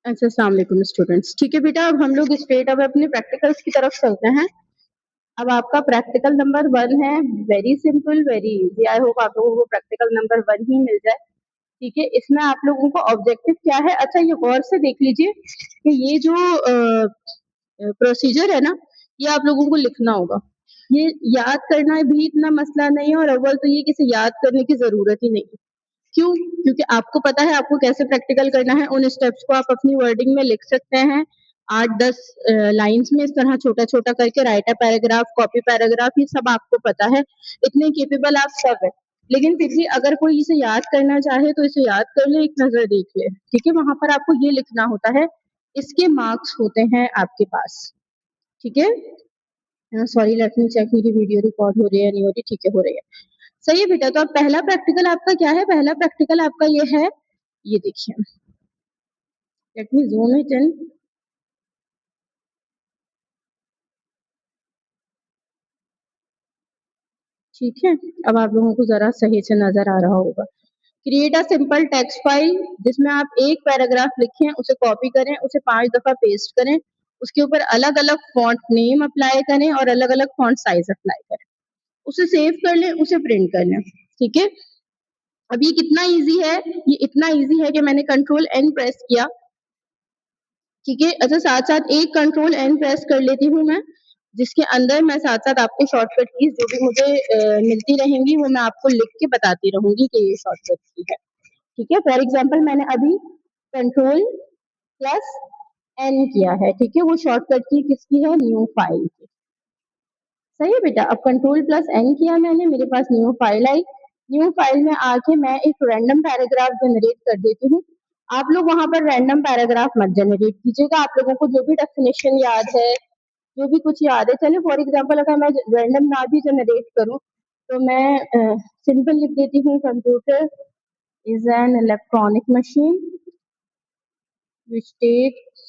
अच्छा, अस्सलाम वालेकुम स्टूडेंट्स। ठीक है बेटा, अब हम लोग स्ट्रेट अब अपने प्रैक्टिकल्स की तरफ चलते हैं। अब आपका प्रैक्टिकल नंबर 1 है, very simple, very easy. I hope आप लोगों को प्रैक्टिकल नंबर 1 ही मिल जाए। ठीक है, इसमें आप लोगों का ऑब्जेक्टिव क्या है? अच्छा, ये गौर से देख लीजिए कि ये जो प्रोसीजर है ना, ये आप लोगों को लिखना होगा। ये याद करना भी इतना मसला नहीं है, और अव्वल तो ये किसी याद करने की जरूरत ही नहीं है। क्यों? क्योंकि आपको पता है आपको कैसे प्रैक्टिकल करना है। उन स्टेप्स को आप अपनी वर्डिंग में लिख सकते हैं 8-10 लाइन्स में, इस तरह छोटा छोटा करके। Right a paragraph, copy paragraph, ये सब आपको पता है, इतने केपेबल आप सब है। लेकिन फिर भी अगर कोई इसे याद करना चाहे तो इसे याद कर ले, एक नजर देख ले। ठीक है, वहां पर आपको ये लिखना होता है, इसके मार्क्स होते हैं आपके पास। ठीक है, सॉरी, लेट मी चेक मेरी वीडियो रिकॉर्ड हो रही है नहीं हो रही। ठीक है, हो रही है। सही है बेटा, तो अब पहला प्रैक्टिकल आपका क्या है? पहला प्रैक्टिकल आपका ये है, ये देखिए, let me zoom it in. ठीक है, अब आप लोगों को जरा सही से नजर आ रहा होगा। Create a simple text file जिसमें आप एक पैराग्राफ लिखें, उसे कॉपी करें, उसे 5 दफा पेस्ट करें, उसके ऊपर अलग अलग फॉन्ट नेम अप्लाई करें और अलग अलग फॉन्ट साइज अप्लाई करें, उसे सेव कर लें, उसे प्रिंट कर लें। ठीक है, अब ये कितना इजी है? ये इतना इजी है कि मैंने कंट्रोल एन प्रेस किया। ठीक है, अच्छा, साथ साथ एक कंट्रोल एन प्रेस कर लेती हूँ मैं, जिसके अंदर मैं साथ साथ आपके शॉर्टकट कीज जो भी मुझे मिलती रहेंगी वो मैं आपको लिख के बताती रहूंगी कि ये शॉर्टकट की है। ठीक है, फॉर एग्जाम्पल मैंने अभी कंट्रोल प्लस एन किया है। ठीक है, वो शॉर्टकट की किसकी है? न्यू फाइल की। सही है बेटा, अब कंट्रोल प्लस एन किया मैंने, मेरे पास न्यू फाइल आई। न्यू फाइल में आके मैं एक रैंडम पैराग्राफ जनरेट कर देती हूँ। आप लोग वहां पर रैंडम पैराग्राफ मत जनरेट कीजिएगा, आप लोगों को जो भी डेफिनेशन याद है, जो भी कुछ याद है, चले फॉर एग्जाम्पल अगर मैं रैंडम ना भी जनरेट करूँ तो मैं सिंपल लिख देती हूँ, computer is an electronic machine which takes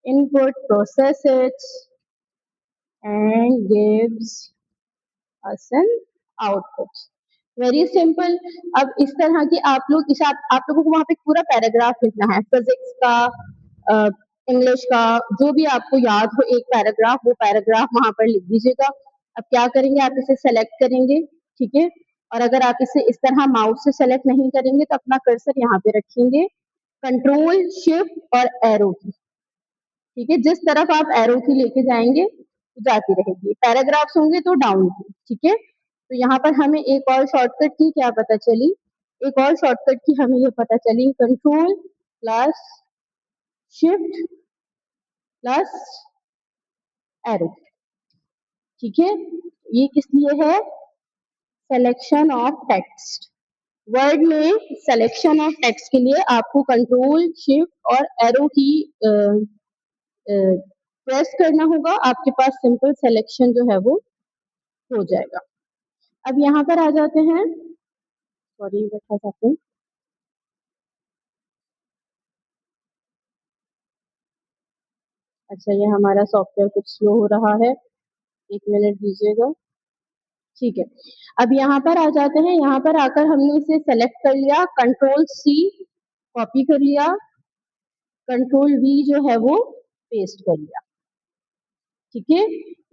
input, processes and gives us an output। Very simple. अब इस तरह की आप लोग इस आप लोगों को वहां पे पूरा पैराग्राफ लिखना है, फिजिक्स का, इंग्लिश का, जो भी आपको याद हो एक पैराग्राफ, वो पैराग्राफ वहां पर लिख दीजिएगा। अब क्या करेंगे, आप इसे सेलेक्ट करेंगे। ठीक है, और अगर आप इसे इस तरह माउस से सेलेक्ट नहीं करेंगे तो अपना कर्सर यहाँ पे रखेंगे, कंट्रोल शिफ्ट और एरो की। ठीक है, जिस तरफ आप एरो की लेके जाएंगे तो जाती रहेगी। पैराग्राफ्स होंगे तो डाउन की। ठीक है, तो यहाँ पर हमें एक और शॉर्टकट की क्या पता चली? एक और शॉर्टकट की हमें ये पता चली, control plus shift plus arrow. ठीक है, ये किस लिए है? Selection of text. वर्ड में सिलेक्शन ऑफ टेक्स्ट के लिए आपको कंट्रोल शिफ्ट और एरो की प्रेस करना होगा, आपके पास सिंपल सिलेक्शन जो है वो हो जाएगा। अब यहाँ पर आ जाते हैं, सॉरी बता सकते हैं, अच्छा ये हमारा सॉफ्टवेयर कुछ स्लो हो रहा है, 1 मिनट दीजिएगा। ठीक है, अब यहाँ पर आ जाते हैं। यहाँ पर आकर हमने इसे सेलेक्ट कर लिया, कंट्रोल सी कॉपी कर लिया, कंट्रोल वी जो है वो पेस्ट कर लिया। ठीक है,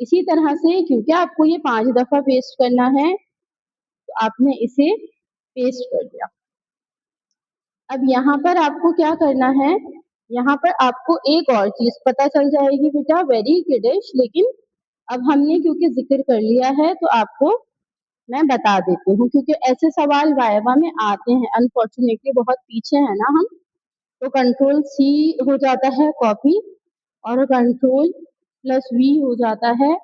इसी तरह से क्योंकि आपको ये 5 दफा पेस्ट करना है तो आपने इसे पेस्ट कर दिया। अब यहाँ पर आपको क्या करना है? यहाँ पर आपको एक और चीज पता चल जाएगी बेटा, वेरी किडिश, लेकिन अब हमने क्योंकि जिक्र कर लिया है तो आपको मैं बता देती हूँ, क्योंकि ऐसे सवाल वाइवा में आते हैं, अनफॉर्चुनेटली बहुत पीछे है ना हम। तो कंट्रोल सी हो जाता है कॉपी और कंट्रोल प्लस वी हो जाता है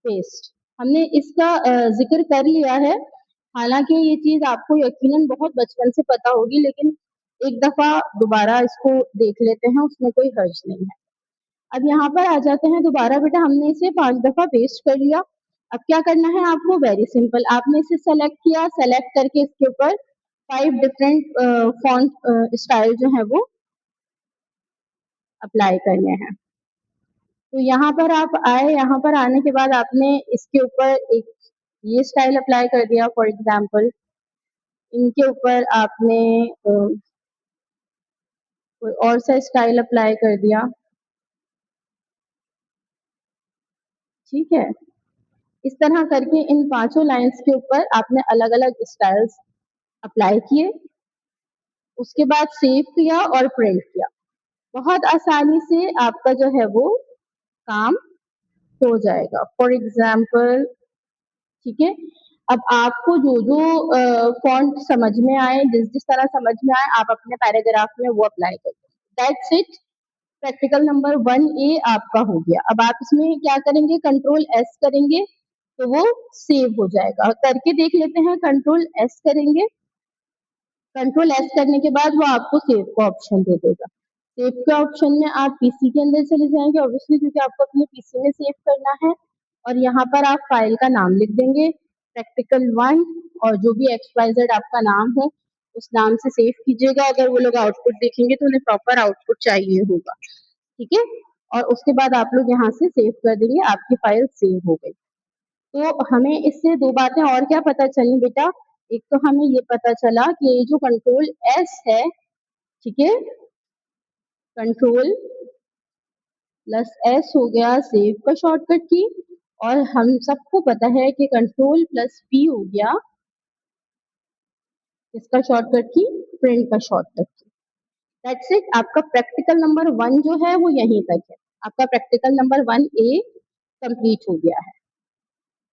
पेस्ट। हमने इसका जिक्र कर लिया है, हालांकि ये चीज आपको यकीनन बहुत बचपन से पता होगी, लेकिन एक दफा दोबारा इसको देख लेते हैं, उसमें कोई हर्ज नहीं है। अब यहाँ पर आ जाते हैं दोबारा बेटा, हमने इसे 5 दफा पेस्ट कर लिया। अब क्या करना है आपको? वेरी सिंपल, आपने इसे सेलेक्ट किया, सेलेक्ट करके इसके ऊपर 5 डिफरेंट फॉन्ट स्टाइल जो है वो अप्लाई करने हैं। तो यहाँ पर आप आए, यहाँ पर आने के बाद आपने इसके ऊपर एक ये स्टाइल अप्लाई कर दिया, फॉर एग्जाम्पल इनके ऊपर आपने कोई और सा स्टाइल अप्लाई कर दिया, ठीक है। इस तरह करके इन पांचों लाइंस के ऊपर आपने अलग अलग स्टाइल्स अप्लाई किए, उसके बाद सेव किया और प्रिंट किया। बहुत आसानी से आपका जो है वो काम हो जाएगा। फॉर एग्जाम्पल, ठीक है, अब आपको जो जो फॉन्ट समझ में आए, जिस जिस तरह समझ में आए, आप अपने पैराग्राफ में वो अप्लाई करिए। That's it. Practical number 1A आपका हो गया। अब आप इसमें क्या करेंगे, कंट्रोल एस करेंगे तो वो सेव हो जाएगा। करके देख लेते हैं, कंट्रोल एस करेंगे, कंट्रोल एस करने के बाद वो आपको सेव का ऑप्शन दे देगा। सेव के ऑप्शन में आप पीसी के अंदर चले जाएंगे, ऑब्वियसली क्योंकि आपको अपने पीसी में सेव करना है, और यहाँ पर आप फाइल का नाम लिख देंगे प्रैक्टिकल 1, और जो भी XYZ आपका नाम हो उस नाम से सेव कीजिएगा। अगर वो लोग आउटपुट देखेंगे तो उन्हें प्रॉपर आउटपुट चाहिए होगा, ठीक है। और उसके बाद आप लोग यहाँ से सेव कर देंगे, आपकी फाइल सेव हो गई। तो हमें इससे दो बातें और क्या पता चली बेटा, एक तो हमें ये पता चला कि ये जो कंट्रोल एस है, ठीक है, कंट्रोल प्लस एस हो गया सेव का शॉर्टकट की, और हम सबको पता है कि कंट्रोल प्लस पी हो गया इसका शॉर्टकट की, प्रिंट का शॉर्टकट की। That's it. आपका प्रैक्टिकल नंबर 1 जो है वो यहीं तक है। आपका प्रैक्टिकल नंबर 1A कंप्लीट हो गया है।